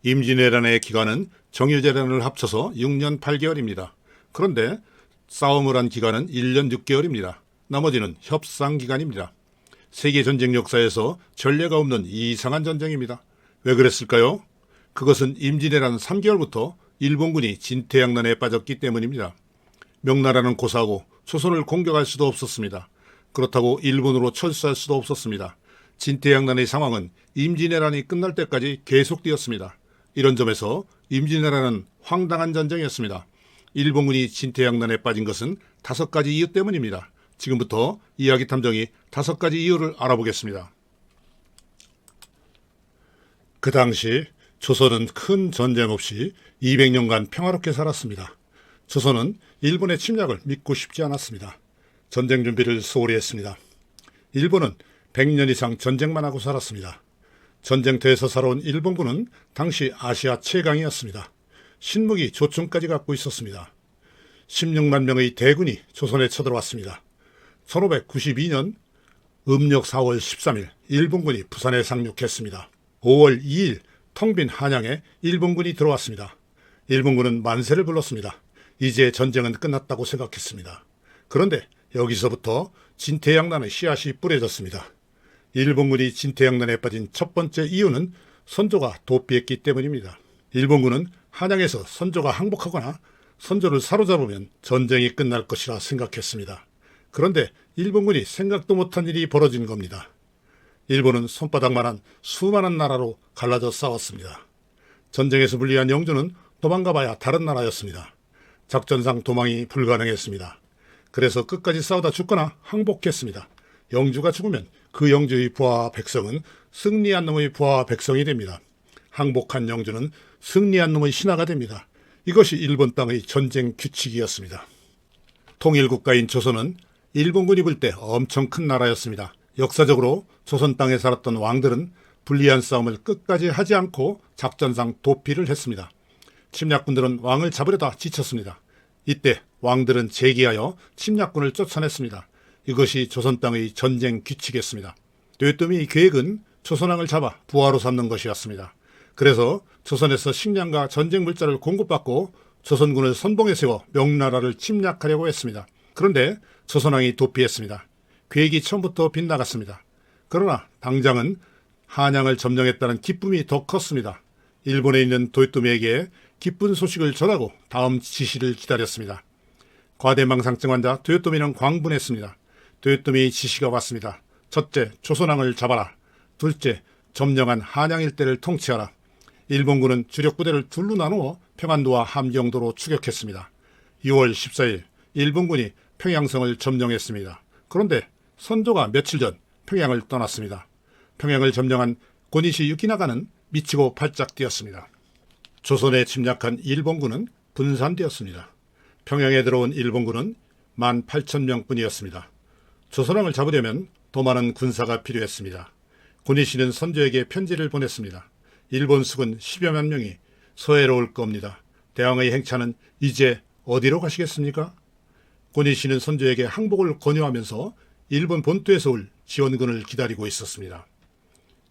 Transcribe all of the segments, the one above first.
임진왜란의 기간은 정유재란을 합쳐서 6년 8개월입니다. 그런데 싸움을 한 기간은 1년 6개월입니다. 나머지는 협상 기간입니다. 세계전쟁 역사에서 전례가 없는 이상한 전쟁입니다. 왜 그랬을까요? 그것은 임진왜란 3개월부터 일본군이 진퇴양난에 빠졌기 때문입니다. 명나라는 고사하고 조선을 공격할 수도 없었습니다. 그렇다고 일본으로 철수할 수도 없었습니다. 진퇴양난의 상황은 임진왜란이 끝날 때까지 계속되었습니다. 이런 점에서 임진왜란은 황당한 전쟁이었습니다. 일본군이 진퇴양난에 빠진 것은 5가지 이유 때문입니다. 지금부터 이야기 탐정이 5가지 이유를 알아보겠습니다. 그 당시 조선은 큰 전쟁 없이 200년간 평화롭게 살았습니다. 조선은 일본의 침략을 믿고 싶지 않았습니다. 전쟁 준비를 소홀히 했습니다. 일본은 100년 이상 전쟁만 하고 살았습니다. 전쟁터에서 살아온 일본군은 당시 아시아 최강이었습니다. 신무기 조총까지 갖고 있었습니다. 16만 명의 대군이 조선에 쳐들어왔습니다. 1592년 음력 4월 13일 일본군이 부산에 상륙했습니다. 5월 2일 텅 빈 한양에 일본군이 들어왔습니다. 일본군은 만세를 불렀습니다. 이제 전쟁은 끝났다고 생각했습니다. 그런데 여기서부터 진퇴양난의 씨앗이 뿌려졌습니다. 일본군이 진퇴양난에 빠진 첫 번째 이유는 선조가 도피했기 때문입니다. 일본군은 한양에서 선조가 항복하거나 선조를 사로잡으면 전쟁이 끝날 것이라 생각했습니다. 그런데 일본군이 생각도 못한 일이 벌어진 겁니다. 일본은 손바닥만한 수많은 나라로 갈라져 싸웠습니다. 전쟁에서 불리한 영주는 도망가봐야 다른 나라였습니다. 작전상 도망이 불가능했습니다. 그래서 끝까지 싸우다 죽거나 항복했습니다. 영주가 죽으면 그 영주의 부하와 백성은 승리한 놈의 부하와 백성이 됩니다. 항복한 영주는 승리한 놈의 신하가 됩니다. 이것이 일본 땅의 전쟁 규칙이었습니다. 통일국가인 조선은 일본군이 불 때 엄청 큰 나라였습니다. 역사적으로 조선 땅에 살았던 왕들은 불리한 싸움을 끝까지 하지 않고 작전상 도피를 했습니다. 침략군들은 왕을 잡으려다 지쳤습니다. 이때 왕들은 재기하여 침략군을 쫓아냈습니다. 이것이 조선 땅의 전쟁 규칙이었습니다. 도요토미의 계획은 조선왕을 잡아 부하로 삼는 것이었습니다. 그래서 조선에서 식량과 전쟁 물자를 공급받고 조선군을 선봉에 세워 명나라를 침략하려고 했습니다. 그런데 조선왕이 도피했습니다. 계획이 처음부터 빗나갔습니다. 그러나 당장은 한양을 점령했다는 기쁨이 더 컸습니다. 일본에 있는 도요토미에게 기쁜 소식을 전하고 다음 지시를 기다렸습니다. 과대망상증 환자 도요토미는 광분했습니다. 도요토미의 지시가 왔습니다. 첫째, 조선왕을 잡아라. 둘째, 점령한 한양 일대를 통치하라. 일본군은 주력 부대를 둘로 나누어 평안도와 함경도로 추격했습니다. 6월 14일 일본군이 평양성을 점령했습니다. 그런데 선조가 며칠 전 평양을 떠났습니다. 평양을 점령한 고니시 유키나가는 미치고 팔짝 뛰었습니다. 조선에 침략한 일본군은 분산되었습니다. 평양에 들어온 일본군은 18,000명뿐이었습니다. 조선왕을 잡으려면 더 많은 군사가 필요했습니다. 고니시는 선조에게 편지를 보냈습니다. 일본 수군 10여만 명이 서해로 올 겁니다. 대왕의 행차는 이제 어디로 가시겠습니까? 고니시는 선조에게 항복을 권유하면서 일본 본토에서 올 지원군을 기다리고 있었습니다.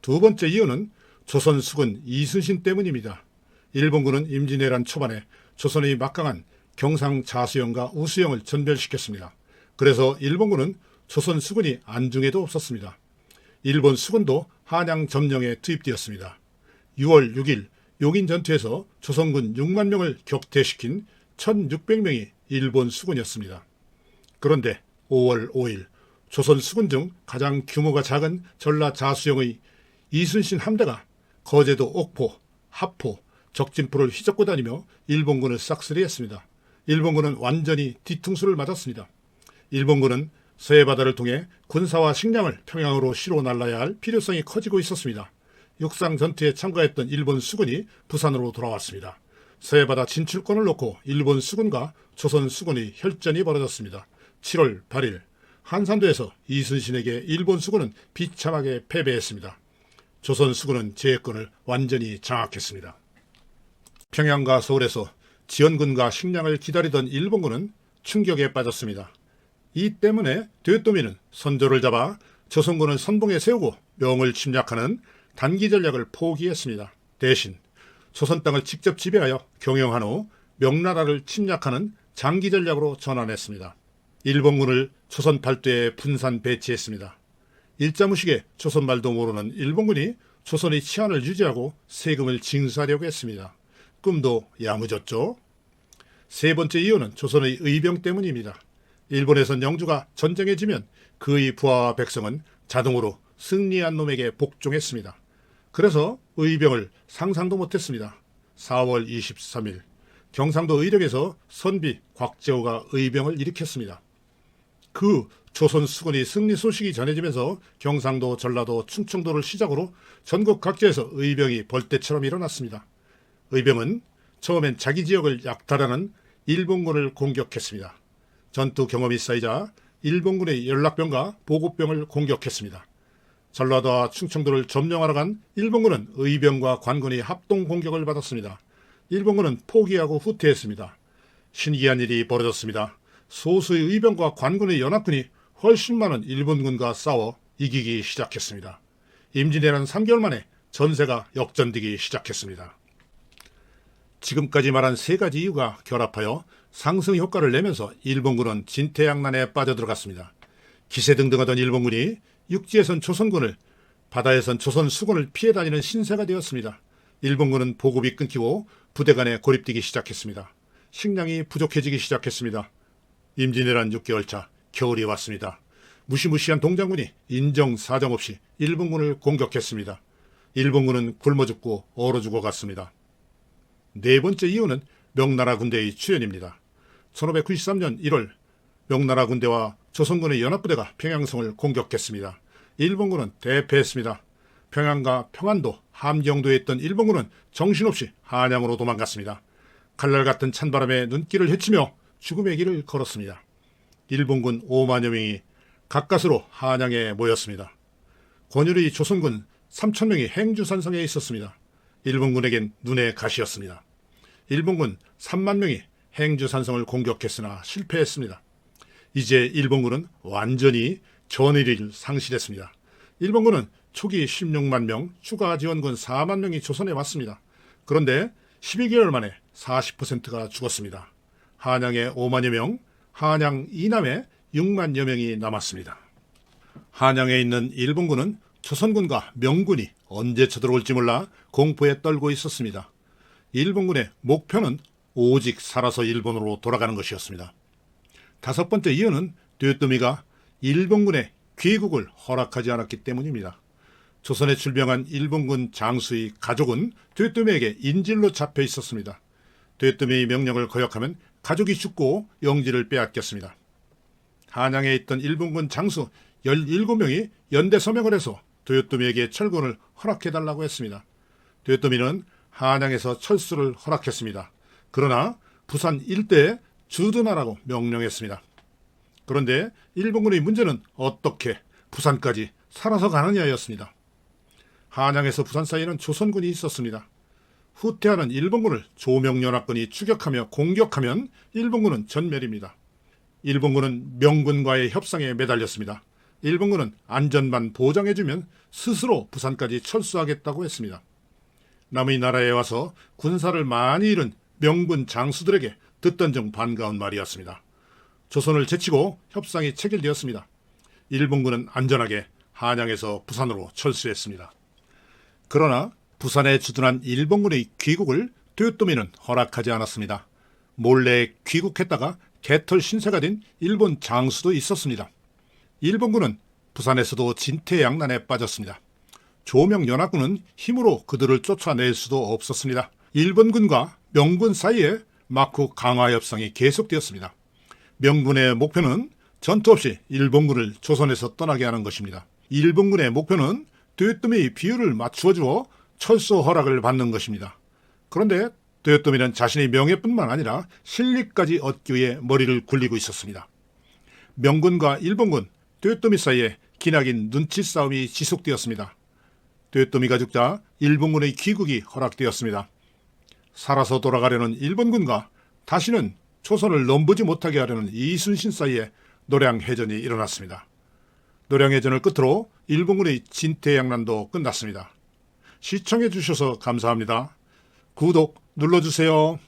두 번째 이유는 조선 수군 이순신 때문입니다. 일본군은 임진왜란 초반에 조선의 막강한 경상 자수영과 우수영을 전멸시켰습니다. 그래서 일본군은 조선 수군이 안중에도 없었습니다. 일본 수군도 한양 점령에 투입되었습니다. 6월 6일 용인 전투에서 조선군 6만 명을 격퇴시킨 1,600명이 일본 수군이었습니다. 그런데 5월 5일 조선 수군 중 가장 규모가 작은 전라 자수영의 이순신 함대가 거제도 옥포, 하포, 적진포를 휘젓고 다니며 일본군을 싹쓸이했습니다. 일본군은 완전히 뒤통수를 맞았습니다. 일본군은 서해바다를 통해 군사와 식량을 평양으로 실어 날라야 할 필요성이 커지고 있었습니다. 육상 전투에 참가했던 일본 수군이 부산으로 돌아왔습니다. 서해바다 진출권을 놓고 일본 수군과 조선 수군의 혈전이 벌어졌습니다. 7월 8일 한산도에서 이순신에게 일본 수군은 비참하게 패배했습니다. 조선 수군은 제해권을 완전히 장악했습니다. 평양과 서울에서 지원군과 식량을 기다리던 일본군은 충격에 빠졌습니다. 이 때문에 도요토미는 선조를 잡아 조선군을 선봉에 세우고 명을 침략하는 단기 전략을 포기했습니다. 대신 조선 땅을 직접 지배하여 경영한 후 명나라를 침략하는 장기 전략으로 전환했습니다. 일본군을 조선 팔도에 분산 배치했습니다. 일자무식에 조선 말도 모르는 일본군이 조선의 치안을 유지하고 세금을 징수하려고 했습니다. 꿈도 야무졌죠. 세 번째 이유는 조선의 의병 때문입니다. 일본에선 영주가 전쟁에 지면 그의 부하와 백성은 자동으로 승리한 놈에게 복종했습니다. 그래서 의병을 상상도 못했습니다. 4월 23일 경상도 의령에서 선비 곽재호가 의병을 일으켰습니다. 그 조선 수군이 승리 소식이 전해지면서 경상도, 전라도, 충청도를 시작으로 전국 각지에서 의병이 벌떼처럼 일어났습니다. 의병은 처음엔 자기 지역을 약탈하는 일본군을 공격했습니다. 전투 경험이 쌓이자 일본군의 연락병과 보급병을 공격했습니다. 전라도와 충청도를 점령하러 간 일본군은 의병과 관군이 합동 공격을 받았습니다. 일본군은 포기하고 후퇴했습니다. 신기한 일이 벌어졌습니다. 소수의 의병과 관군의 연합군이 훨씬 많은 일본군과 싸워 이기기 시작했습니다. 임진왜란 3개월 만에 전세가 역전되기 시작했습니다. 지금까지 말한 세 가지 이유가 결합하여 상승 효과를 내면서 일본군은 진퇴양난에 빠져들어갔습니다. 기세등등하던 일본군이 육지에선 조선군을, 바다에선 조선 수군을 피해 다니는 신세가 되었습니다. 일본군은 보급이 끊기고 부대 간에 고립되기 시작했습니다. 식량이 부족해지기 시작했습니다. 임진왜란 6개월 차 겨울이 왔습니다. 무시무시한 동장군이 인정사정 없이 일본군을 공격했습니다. 일본군은 굶어 죽고 얼어 죽어갔습니다. 네 번째 이유는 명나라 군대의 출현입니다. 1593년 1월 명나라 군대와 조선군의 연합부대가 평양성을 공격했습니다. 일본군은 대패했습니다. 평양과 평안도, 함경도에 있던 일본군은 정신없이 한양으로 도망갔습니다. 칼날 같은 찬바람에 눈길을 헤치며 죽음의 길을 걸었습니다. 일본군 5만여 명이 가까스로 한양에 모였습니다. 권율의 조선군 3,000명이 행주산성에 있었습니다. 일본군에겐 눈의 가시였습니다. 일본군 3만 명이 행주산성을 공격했으나 실패했습니다. 이제 일본군은 완전히 전의를 상실했습니다. 일본군은 초기 16만 명, 추가 지원군 4만 명이 조선에 왔습니다. 그런데 12개월 만에 40%가 죽었습니다. 한양에 5만여 명, 한양 이남에 6만여 명이 남았습니다. 한양에 있는 일본군은 조선군과 명군이 언제 쳐들어올지 몰라 공포에 떨고 있었습니다. 일본군의 목표는 오직 살아서 일본으로 돌아가는 것이었습니다. 다섯 번째 이유는 도요토미가 일본군의 귀국을 허락하지 않았기 때문입니다. 조선에 출병한 일본군 장수의 가족은 도요토미에게 인질로 잡혀 있었습니다. 도요토미의 명령을 거역하면 가족이 죽고 영지를 빼앗겼습니다. 한양에 있던 일본군 장수 17명이 연대 서명을 해서 도요토미에게 철군을 허락해달라고 했습니다. 도요토미는 한양에서 철수를 허락했습니다. 그러나 부산 일대에 주둔하라고 명령했습니다. 그런데 일본군의 문제는 어떻게 부산까지 살아서 가느냐였습니다. 한양에서 부산 사이에는 조선군이 있었습니다. 후퇴하는 일본군을 조명연합군이 추격하며 공격하면 일본군은 전멸입니다. 일본군은 명군과의 협상에 매달렸습니다. 일본군은 안전만 보장해주면 스스로 부산까지 철수하겠다고 했습니다. 남의 나라에 와서 군사를 많이 잃은 명군 장수들에게 듣던 중 반가운 말이었습니다. 조선을 제치고 협상이 체결되었습니다. 일본군은 안전하게 한양에서 부산으로 철수했습니다. 그러나 부산에 주둔한 일본군의 귀국을 도요토미는 허락하지 않았습니다. 몰래 귀국했다가 개털 신세가 된 일본 장수도 있었습니다. 일본군은 부산에서도 진퇴양난에 빠졌습니다. 조명연합군은 힘으로 그들을 쫓아낼 수도 없었습니다. 일본군과 명군 사이에 막후 강화 협상이 계속되었습니다. 명군의 목표는 전투 없이 일본군을 조선에서 떠나게 하는 것입니다. 일본군의 목표는 도요토미의 비율을 맞추어 주어 철수 허락을 받는 것입니다. 그런데 도요토미는 자신의 명예뿐만 아니라 실리까지 얻기 위해 머리를 굴리고 있었습니다. 명군과 일본군, 도요토미 사이에 기나긴 눈치 싸움이 지속되었습니다. 도요토미가 죽자 일본군의 귀국이 허락되었습니다. 살아서 돌아가려는 일본군과 다시는 조선을 넘보지 못하게 하려는 이순신 사이에 노량해전이 일어났습니다. 노량해전을 끝으로 일본군의 진퇴양난도 끝났습니다. 시청해 주셔서 감사합니다. 구독 눌러주세요.